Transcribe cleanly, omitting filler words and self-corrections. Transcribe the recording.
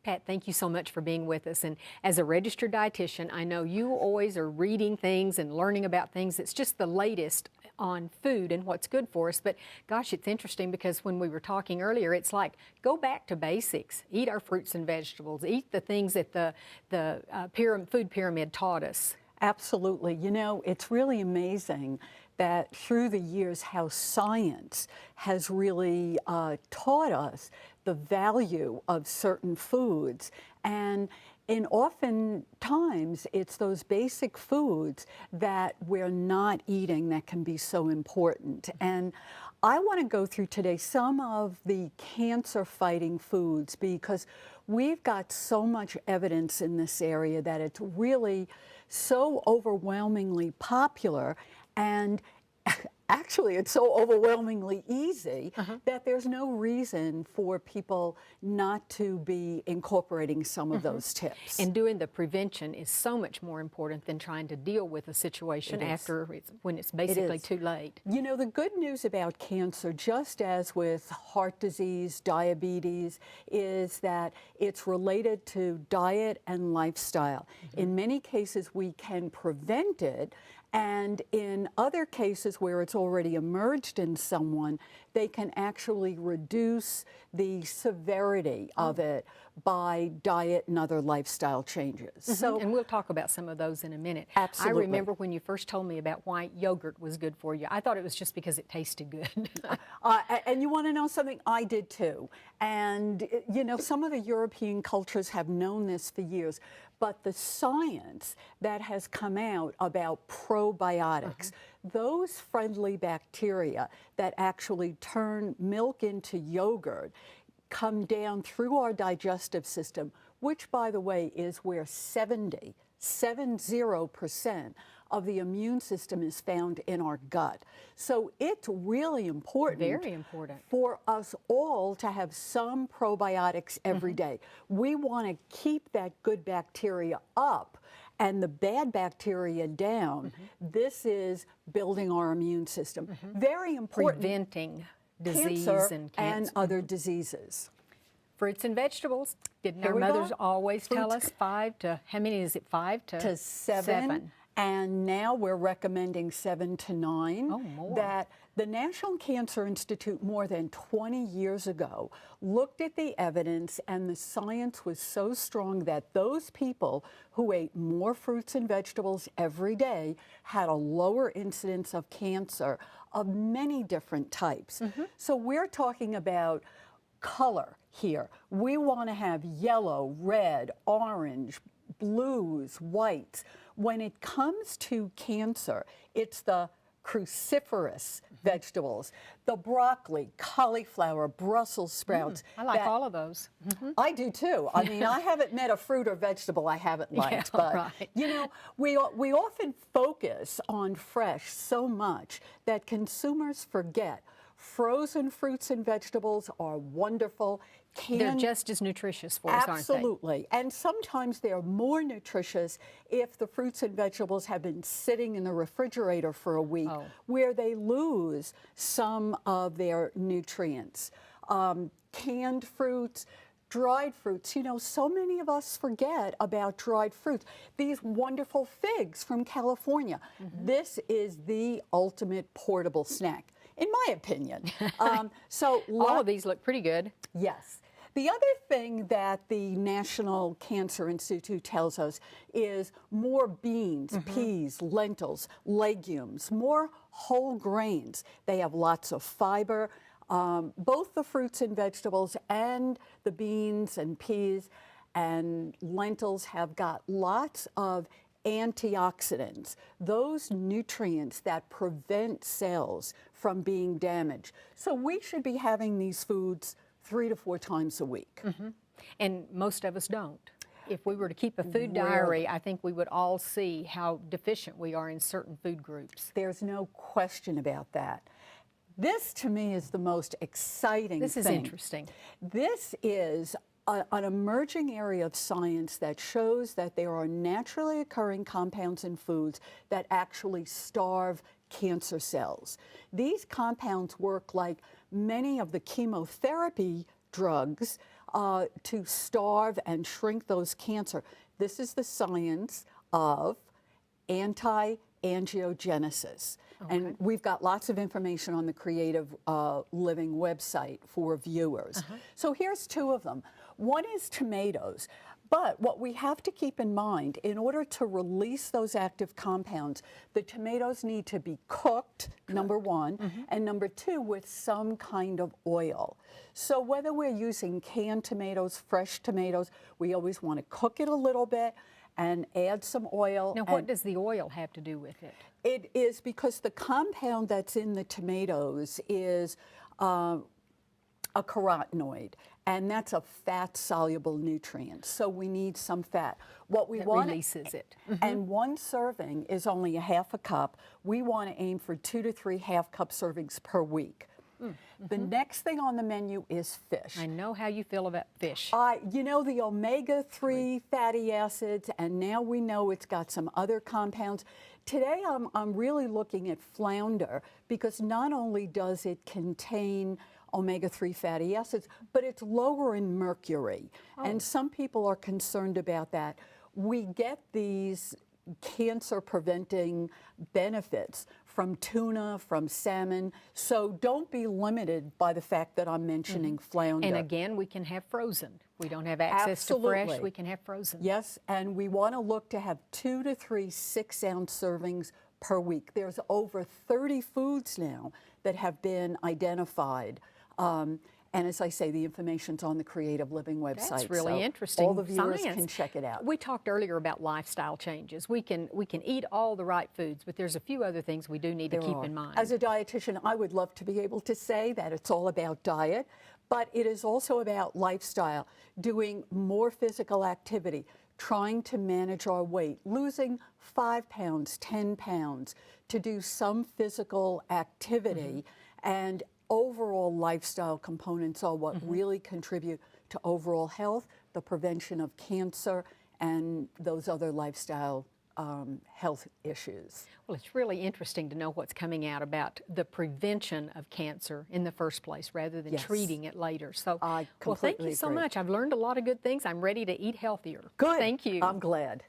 Pat, thank you so much for being with us. And as a registered dietitian, I know you always are reading things and learning about things. It's just the latest on food and what's good for us. But gosh, it's interesting because when we were talking earlier, it's like go back to basics. Eat our fruits and vegetables. Eat the things that the food pyramid taught us. Absolutely. You know, it's really amazing that through the years how science has really taught us the value of certain foods. And often times it's those basic foods that we're not eating that can be so important. And I want to go through today some of the cancer-fighting foods because we've got so much evidence in this area that it's really so overwhelmingly popular, and actually it's so overwhelmingly easy that there's no reason for people not to be incorporating some of those tips. And doing the prevention is so much more important than trying to deal with a situation when it's basically too late. You know, the good news about cancer, just as with heart disease, diabetes, is that it's related to diet and lifestyle. In many cases, we can prevent it. And in other cases where it's already emerged in someone, they can actually reduce the severity of it by diet and other lifestyle changes. And we'll talk about some of those in a minute. Absolutely. I remember when you first told me about why yogurt was good for you. I thought it was just because it tasted good. And you want to know something? I did too. And, you know, some of the European cultures have known this for years. But the science that has come out about probiotics, those friendly bacteria that actually turn milk into yogurt, come down through our digestive system, which, by the way, is where 70% of the immune system is found in our gut. So it's really important, very important, for us all to have some probiotics every day. We want to keep that good bacteria up and the bad bacteria down. This is building our immune system. Very important. Preventing disease and other diseases. Fruits and vegetables. Didn't our mothers always tell us 5 to, how many is it, 5 to 7? And now we're recommending 7 to 9. Oh, more. That the National Cancer Institute more than 20 years ago looked at the evidence, and the science was so strong that those people who ate more fruits and vegetables every day had a lower incidence of cancer of many different types. So we're talking about color here. We want to have yellow, red, orange, blues, whites. When it comes to cancer, it's the cruciferous vegetables, the broccoli, cauliflower, Brussels sprouts. I like all of those. I do too. I mean, I haven't met a fruit or vegetable I haven't liked, but you know, we often focus on fresh so much that consumers forget frozen fruits and vegetables are wonderful. They're just as nutritious for us, aren't they? Absolutely. And sometimes they're more nutritious if the fruits and vegetables have been sitting in the refrigerator for a week, where they lose some of their nutrients. Canned fruits, dried fruits. You know, so many of us forget about dried fruits. These wonderful figs from California. This is the ultimate portable snack, in my opinion. So all of these look pretty good. Yes. The other thing that the National Cancer Institute tells us is more beans, peas, lentils, legumes, more whole grains. They have lots of fiber. Both the fruits and vegetables and the beans and peas and lentils have got lots of antioxidants, those nutrients that prevent cells from being damaged. So we should be having these foods 3 to 4 times a week. And most of us don't. If we were to keep a food diary, I think we would all see how deficient we are in certain food groups. There's no question about that. This, to me, is the most exciting thing. This is interesting. This is an emerging area of science that shows that there are naturally occurring compounds in foods that actually starve cancer cells. These compounds work like many of the chemotherapy drugs to starve and shrink those cancer. This is the science of anti-angiogenesis. And we've got lots of information on the Creative Living website for viewers. So here's two of them. One is tomatoes. But what we have to keep in mind, in order to release those active compounds, the tomatoes need to be cooked, number one, and number two, with some kind of oil. So whether we're using canned tomatoes, fresh tomatoes, we always want to cook it a little bit and add some oil. Now, what does the oil have to do with it? It is because the compound that's in the tomatoes is a carotenoid, and that's a fat-soluble nutrient. So we need some fat. What we want releases it. And one serving is only a half a cup. We want to aim for 2 to 3 half-cup servings per week. The next thing on the menu is fish. I know how you feel about fish. You know, the omega-3 fatty acids, and now we know it's got some other compounds. Today I'm really looking at flounder because not only does it contain omega-3 fatty acids, but it's lower in mercury. And some people are concerned about that. We get these cancer-preventing benefits from tuna, from salmon, so don't be limited by the fact that I'm mentioning flounder. And again, we can have frozen. We don't have access to fresh, we can have frozen. Yes, and we want to look to have 2 to 3 6-ounce servings per week. There's over 30 foods now that have been identified. And as I say, the information's on the Creative Living website. That's really so interesting. All the viewers Science. can check it out. We talked earlier about lifestyle changes. We can eat all the right foods, but there's a few other things we do need to keep in mind. As a dietitian, I would love to be able to say that it's all about diet, but it is also about lifestyle, doing more physical activity, trying to manage our weight, losing 5 pounds, 10 pounds, to do some physical activity, and overall lifestyle components are what really contribute to overall health, the prevention of cancer, and those other lifestyle health issues. Well, it's really interesting to know what's coming out about the prevention of cancer in the first place rather than treating it later. So, I well, thank you completely so agree. much. I've learned a lot of good things. I'm ready to eat healthier. Good. Thank you. I'm glad.